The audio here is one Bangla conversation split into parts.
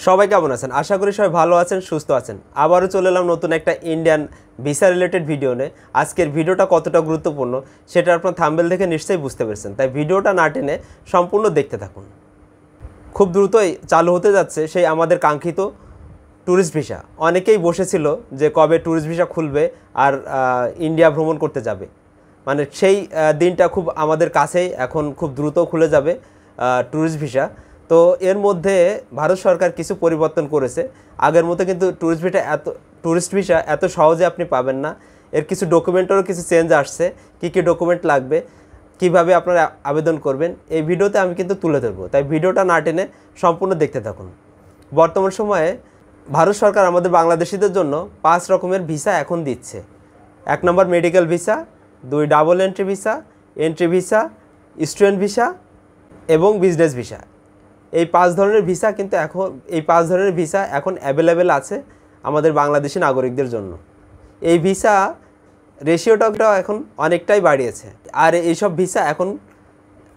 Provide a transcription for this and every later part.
সবাই কেমন আছেন? আশা করি সবাই ভালো আছেন, সুস্থ আছেন। আবারও চলে এলাম নতুন একটা ইন্ডিয়ান ভিসা রিলেটেড ভিডিও নিয়ে। আজকের ভিডিওটা কতটা গুরুত্বপূর্ণ সেটা আপনার থাম্বনেল দেখে নিশ্চয়ই বুঝতে পেরেছেন, তাই ভিডিওটা না টেনে সম্পূর্ণ দেখতে থাকুন। খুব দ্রুতই চালু হতে যাচ্ছে সেই আমাদের কাঙ্ক্ষিত ট্যুরিস্ট ভিসা। অনেকেই বসেছিল যে কবে ট্যুরিস্ট ভিসা খুলবে আর ইন্ডিয়া ভ্রমণ করতে যাবে, মানে সেই দিনটা খুব আমাদের কাছেই, এখন খুব দ্রুত খুলে যাবে ট্যুরিস্ট ভিসা। তো এর মধ্যে ভারত সরকার কিছু পরিবর্তন করেছে। আগের মতো কিন্তু ট্যুরিস্ট ভিসা এত সহজে আপনি পাবেন না। এর কিছু ডকুমেন্টেরও কিছু চেঞ্জ আসছে। কী কী ডকুমেন্ট লাগবে, কিভাবে আপনারা আবেদন করবেন, এই ভিডিওতে আমি কিন্তু তুলে ধরবো, তাই ভিডিওটা না টেনে সম্পূর্ণ দেখতে থাকুন। বর্তমান সময়ে ভারত সরকার আমাদের বাংলাদেশিদের জন্য 5 রকমের ভিসা এখন দিচ্ছে। 1 number medical visa, 2 double entry visa, student visa এবং বিজনেস ভিসা। এই 5 ধরনের ভিসা কিন্তু এখন অ্যাভেলেবেল আছে আমাদের বাংলাদেশি নাগরিকদের জন্য। এই ভিসা রেশিওটাও এখন অনেকটাই বাড়িয়েছে। আর এইসব ভিসা এখন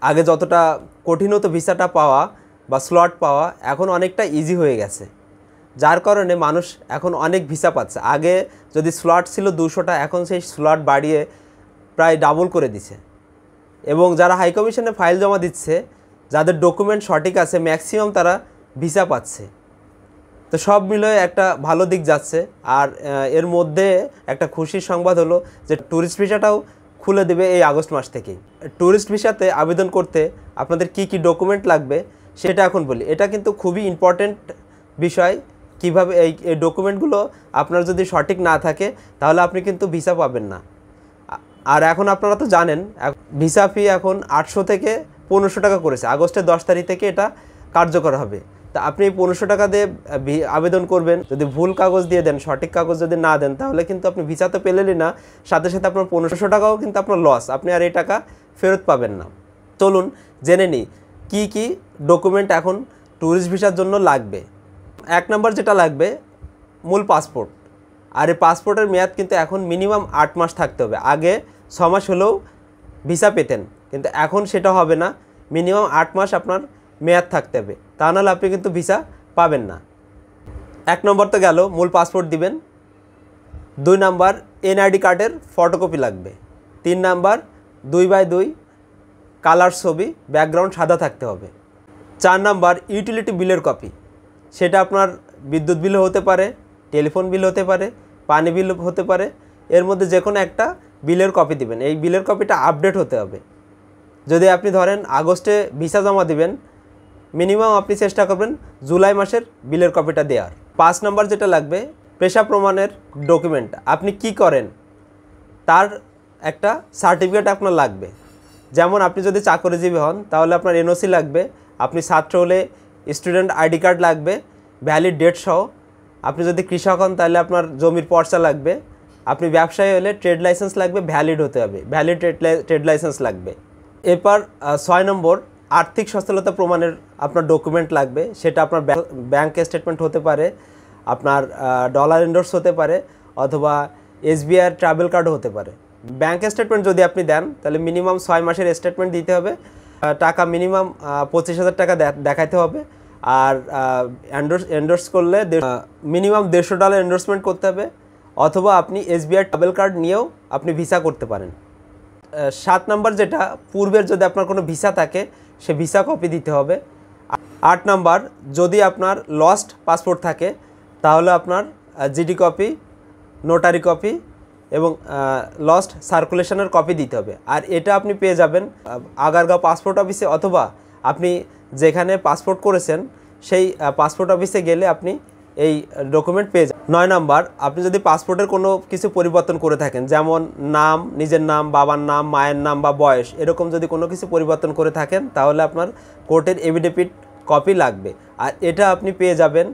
আগে যতটা কঠিন হতো ভিসাটা পাওয়া বা স্লট পাওয়া, এখন অনেকটা ইজি হয়ে গেছে, যার কারণে মানুষ এখন অনেক ভিসা পাচ্ছে। আগে যদি স্লট ছিল 200টা, এখন সেই স্লট বাড়িয়ে প্রায় ডাবল করে দিছে। এবং যারা হাই কমিশনে ফাইল জমা দিচ্ছে, যাদের ডকুমেন্ট সঠিক আছে, ম্যাক্সিমাম তারা ভিসা পাচ্ছে। তো সব মিলিয়ে একটা ভালো দিক যাচ্ছে। আর এর মধ্যে একটা খুশির সংবাদ হলো যে ট্যুরিস্ট ভিসাটাও খুলে দেবে এই আগস্ট মাস থেকেই। ট্যুরিস্ট ভিসাতে আবেদন করতে আপনাদের কি কি ডকুমেন্ট লাগবে সেটা এখন বলি। এটা কিন্তু খুবই ইম্পর্টেন্ট বিষয়। কিভাবে এই ডকুমেন্টগুলো আপনার যদি সঠিক না থাকে তাহলে আপনি কিন্তু ভিসা পাবেন না। আর এখন আপনারা তো জানেন ভিসা ফি এখন 800 থেকে 1500 টাকা করেছে। আগস্টের 10 তারিখ থেকে এটা কার্যকর হবে। তা আপনি 1500 টাকা দিয়ে আবেদন করবেন। যদি ভুল কাগজ দিয়ে দেন, সঠিক কাগজ যদি না দেন, তাহলে কিন্তু আপনি ভিসা তো পেলেনই না, সাথে সাথে আপনার 1500 টাকাও কিন্তু আপনার লস। আপনি আর এই টাকা ফেরত পাবেন না। চলুন জেনে নিই কী কী ডকুমেন্ট এখন ট্যুরিস্ট ভিসার জন্য লাগবে। 1 নম্বর যেটা লাগবে, মূল পাসপোর্ট। আর এই পাসপোর্টের মেয়াদ কিন্তু এখন মিনিমাম 8 মাস থাকতে হবে। আগে 6 মাস হলেও ভিসা পেতেন, কিন্তু এখন সেটা হবে না। মিনিমাম 8 মাস আপনার মেয়াদ থাকতে হবে, তা নাহলে আপনি কিন্তু ভিসা পাবেন না। 1 নম্বর তো গেল, মূল পাসপোর্ট দিবেন। 2 নাম্বার এনআইডি কার্ডের ফটোকপি লাগবে। 3 নাম্বার 2x2 কালার ছবি, ব্যাকগ্রাউন্ড সাদা থাকতে হবে। 4 নাম্বার ইউটিলিটি বিলের কপি। সেটা আপনার বিদ্যুৎ বিল হতে পারে, টেলিফোন বিল হতে পারে, পানি বিল হতে পারে। এর মধ্যে যে কোনো একটা বিলের কপি দিবেন। এই বিলের কপিটা আপডেট হতে হবে। যদি আপনি ধরেন আগস্টে ভিসা জমা দিবেন, মিনিমাম আপনি চেষ্টা করবেন জুলাই মাসের বিলের কপিটা দেওয়ার। 5 নম্বর যেটা লাগবে, পেশা প্রমাণের ডকুমেন্ট। আপনি কি করেন তার একটা সার্টিফিকেট আপনার লাগবে। যেমন আপনি যদি চাকরিজীবী হন তাহলে আপনার এনওসি লাগবে। আপনি ছাত্র হলে স্টুডেন্ট আইডি কার্ড লাগবে ভ্যালিড ডেট সহ। আপনি যদি কৃষক হন তাহলে আপনার জমির পর্চা লাগবে। আপনি ব্যবসায়ী হলে ট্রেড লাইসেন্স লাগবে, ভ্যালিড হতে হবে, ভ্যালিড ট্রেড লাইসেন্স লাগবে। এরপর 6 নম্বর আর্থিক সচ্ছলতা প্রমাণের আপনার ডকুমেন্ট লাগবে। সেটা আপনার ব্যাংক স্টেটমেন্ট হতে পারে, আপনার ডলার এন্ডোর্স হতে পারে, অথবা এসবিআই ট্রাভেল কার্ডও হতে পারে। ব্যাংক স্টেটমেন্ট যদি আপনি দেন তাহলে মিনিমাম 6 মাসের স্টেটমেন্ট দিতে হবে। টাকা মিনিমাম 25,000 টাকা দেখাতে হবে। আর এন্ডোর্স করলে মিনিমাম $150 এন্ডোর্সমেন্ট করতে হবে, অথবা আপনি এসবিআই ট্রাভেল কার্ড নিয়েও আপনি ভিসা করতে পারেন। 7 নম্বর যেটা, পূর্বের যদি আপনার কোনো ভিসা থাকে সে ভিসা কপি দিতে হবে। 8 নম্বর, যদি আপনার লস্ট পাসপোর্ট থাকে তাহলে আপনার জিডি কপি, নোটারি কপি এবং লস্ট সার্কুলেশনের কপি দিতে হবে। আর এটা আপনি পেয়ে যাবেন আগারগাঁও পাসপোর্ট অফিসে, অথবা আপনি যেখানে পাসপোর্ট করেছেন সেই পাসপোর্ট অফিসে গেলে আপনি এই ডকুমেন্ট পেয়ে যাবেন। 9 নম্বর, আপনি যদি পাসপোর্টের কোনো কিছু পরিবর্তন করে থাকেন, যেমন নাম, নিজের নাম, বাবার নাম, মায়ের নাম বা বয়স, এরকম যদি কোনো কিছু পরিবর্তন করে থাকেন তাহলে আপনার কোর্টের এফিডেভিট কপি লাগবে। আর এটা আপনি পেয়ে যাবেন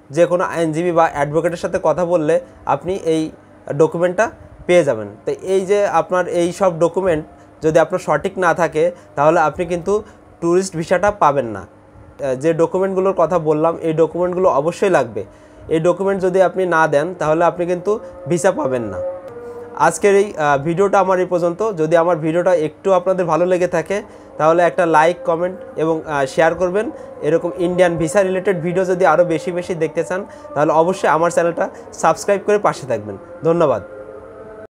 যে কোনো আইনজীবী বা অ্যাডভোকেটের সাথে কথা বললে আপনি এই ডকুমেন্টটা পেয়ে যাবেন। তো এই যে আপনার এই সব ডকুমেন্ট যদি আপনার সঠিক না থাকে তাহলে আপনি কিন্তু ট্যুরিস্ট ভিসাটা পাবেন না। যে ডকুমেন্টগুলোর কথা বললাম এই ডকুমেন্টগুলো অবশ্যই লাগবে। এই ডকুমেন্ট যদি আপনি না দেন তাহলে আপনি কিন্তু ভিসা পাবেন না। আজকের এই ভিডিওটা আমার এই পর্যন্ত। যদি আমার ভিডিওটা একটু আপনাদের ভালো লেগে থাকে তাহলে একটা লাইক, কমেন্ট এবং শেয়ার করবেন। এরকম ইন্ডিয়ান ভিসা রিলেটেড ভিডিও যদি আরও বেশি বেশি দেখতে চান তাহলে অবশ্যই আমার চ্যানেলটা সাবস্ক্রাইব করে পাশে থাকবেন। ধন্যবাদ।